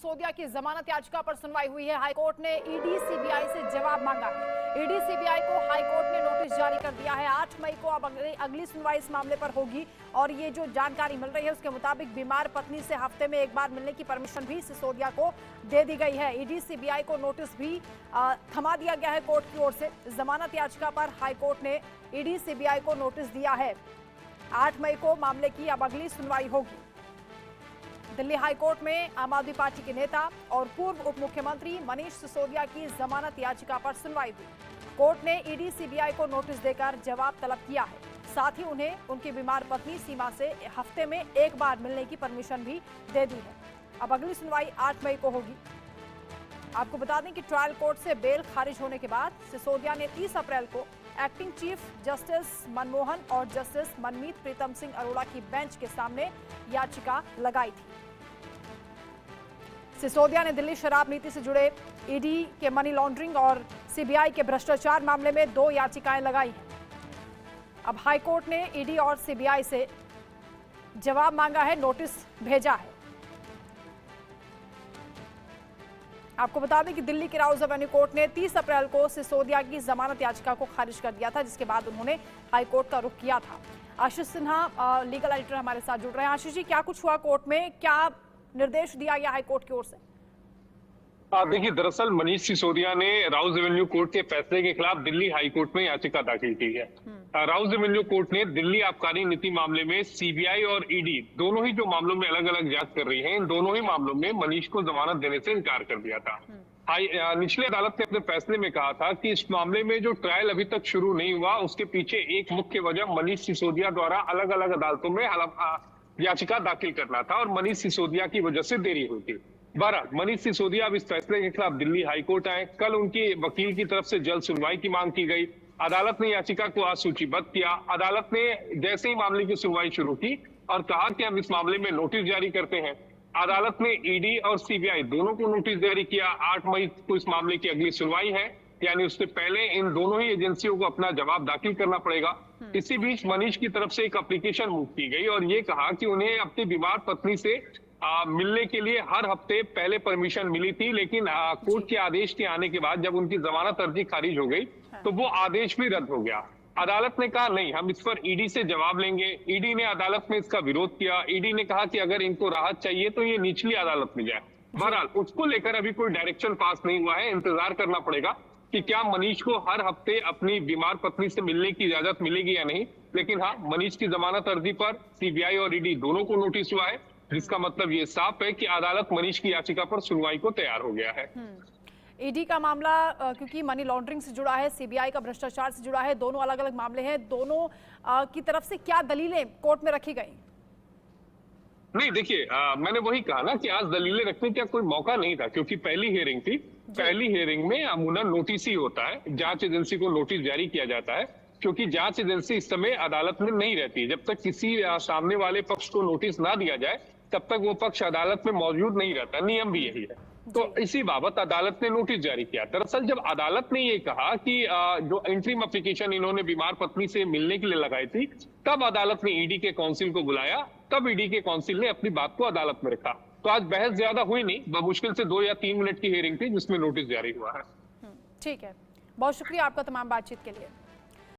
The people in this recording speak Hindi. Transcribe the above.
सिसोदिया की जमानत याचिका पर सुनवाई हुई है। हाईकोर्ट ने ईडी सीबीआई से जवाब मांगा है। ईडी सीबीआई को हाईकोर्ट ने नोटिस जारी कर दिया है। 8 मई को अब अगली सुनवाई इस मामले पर होगी और ये जो जानकारी मिल रही है उसके मुताबिक बीमार पत्नी से हफ्ते में एक बार मिलने की परमिशन भी सिसोदिया को दे दी गई है। ईडी सीबीआई को नोटिस भी थमा दिया गया है कोर्ट की ओर से। जमानत याचिका पर हाईकोर्ट ने ईडी सीबीआई को नोटिस दिया है। 8 मई को मामले की अब अगली सुनवाई होगी। दिल्ली हाईकोर्ट में आम आदमी पार्टी के नेता और पूर्व उप मुख्यमंत्री मनीष सिसोदिया की जमानत याचिका पर सुनवाई हुई। कोर्ट ने ईडी सीबीआई को नोटिस देकर जवाब तलब किया है। साथ ही उन्हें उनकी बीमार पत्नी सीमा से हफ्ते में एक बार मिलने की परमिशन भी दे दी है। अब अगली सुनवाई 8 मई को होगी। आपको बता दें कि ट्रायल कोर्ट से बेल खारिज होने के बाद सिसोदिया ने 30 अप्रैल को एक्टिंग चीफ जस्टिस मनमोहन और जस्टिस मनमीत प्रीतम सिंह अरोड़ा की बेंच के सामने याचिका लगाई थी। सिसोदिया ने दिल्ली शराब नीति से जुड़े ईडी के मनी लॉन्ड्रिंग और सीबीआई के भ्रष्टाचार मामले में 2 याचिकाएं लगाई हैं। अब हाईकोर्ट ने ईडी और सीबीआई से जवाब मांगा है, नोटिस भेजा है। आपको बता दें कि दिल्ली के राउज एवेन्यू कोर्ट ने 30 अप्रैल को सिसोदिया की जमानत याचिका को खारिज कर दिया था, जिसके बाद उन्होंने हाईकोर्ट का रुख किया था। आशीष सिन्हा लीगल एडिटर हमारे साथ जुड़ रहे हैं। आशीष जी, क्या कुछ हुआ कोर्ट में, क्या निर्देश दिया गया हाईकोर्ट की ओर से? देखिए, दरअसल मनीष सिसोदिया ने राउज एवेन्यू कोर्ट के फैसले के खिलाफ दिल्ली हाईकोर्ट में याचिका दाखिल की है। राउज एवेन्यू कोर्ट ने दिल्ली आबकारी नीति मामले में सीबीआई और ईडी दोनों ही जो मामलों में अलग अलग जांच कर रही हैं, इन दोनों ही मामलों में मनीष को जमानत देने से इनकार कर दिया था। निचली अदालत ने अपने फैसले में कहा था कि इस मामले में जो ट्रायल अभी तक शुरू नहीं हुआ, उसके पीछे एक मुख्य वजह मनीष सिसोदिया द्वारा अलग अलग अदालतों में याचिका दाखिल करना था और मनीष सिसोदिया की वजह से देरी हुई थी। बहरहाल मनीष सिसोदिया अब इस फैसले के खिलाफ दिल्ली हाईकोर्ट आए। कल उनके वकील की तरफ से जल्द सुनवाई की मांग की गई। अदालत ने याचिका को आज सूचीबद्ध किया। अदालत ने जैसे ही मामले की सुनवाई शुरू की और कहा कि हम इस मामले में नोटिस जारी करते हैं। अदालत ने ईडी और सीबीआई दोनों को नोटिस जारी किया। 8 मई को इस मामले की अगली सुनवाई है, यानी उससे पहले इन दोनों ही एजेंसियों को अपना जवाब दाखिल करना पड़ेगा। इसी बीच मनीष की तरफ से एक एप्लीकेशन मूव की गई और ये कहा कि उन्हें अपनी बीमार पत्नी से मिलने के लिए हर हफ्ते पहले परमिशन मिली थी, लेकिन कोर्ट के आदेश के आने के बाद जब उनकी जमानत अर्जी खारिज हो गई तो वो आदेश भी रद्द हो गया। अदालत ने कहा नहीं, हम इस पर ईडी से जवाब लेंगे। ईडी ने अदालत में इसका विरोध किया। ईडी ने कहा कि अगर इनको राहत चाहिए तो ये निचली अदालत में जाए। बहरहाल उसको लेकर अभी कोई डायरेक्शन पास नहीं हुआ है। इंतजार करना पड़ेगा कि क्या मनीष को हर हफ्ते अपनी बीमार पत्नी से मिलने की इजाजत मिलेगी या नहीं। लेकिन हाँ, मनीष की जमानत अर्जी पर सीबीआई और ईडी दोनों को नोटिस हुआ है, जिसका मतलब ये साफ है कि अदालत मनीष की याचिका पर सुनवाई को तैयार हो गया है। ईडी का मामला क्योंकि मनी लॉन्ड्रिंग से जुड़ा है, सीबीआई का भ्रष्टाचार से जुड़ा है, दोनों अलग अलग मामले हैं। दोनों की तरफ से क्या दलीलें कोर्ट में रखी गई? नहीं, देखिए, मैंने वही कहा ना कि आज दलीलें रखने का कोई मौका नहीं था, क्योंकि पहली हियरिंग थी। पहली हियरिंग में अमूमन नोटिस ही होता है, जांच एजेंसी को नोटिस जारी किया जाता है, क्योंकि जांच एजेंसी इस समय अदालत में नहीं रहती। जब तक किसी सामने वाले पक्ष को नोटिस ना दिया जाए तब तक वो पक्ष अदालत में मौजूद नहीं रहता। नियम भी यही है। तो इसी बाबत अदालत ने नोटिस जारी किया। दरअसल जब अदालत ने ये कहा कि जो एंट्रीम एप्लीकेशन इन्होंने बीमार पत्नी से मिलने के लिए लगाई थी, तब अदालत ने ईडी के काउंसिल को बुलाया। तब ईडी के काउंसिल ने अपनी बात को अदालत में रखा। तो आज बहस ज्यादा हुई नहीं, बमुश्किल से 2 या 3 मिनट की हियरिंग थी जिसमें नोटिस जारी हुआ है। ठीक है, बहुत शुक्रिया आपका तमाम बातचीत के लिए।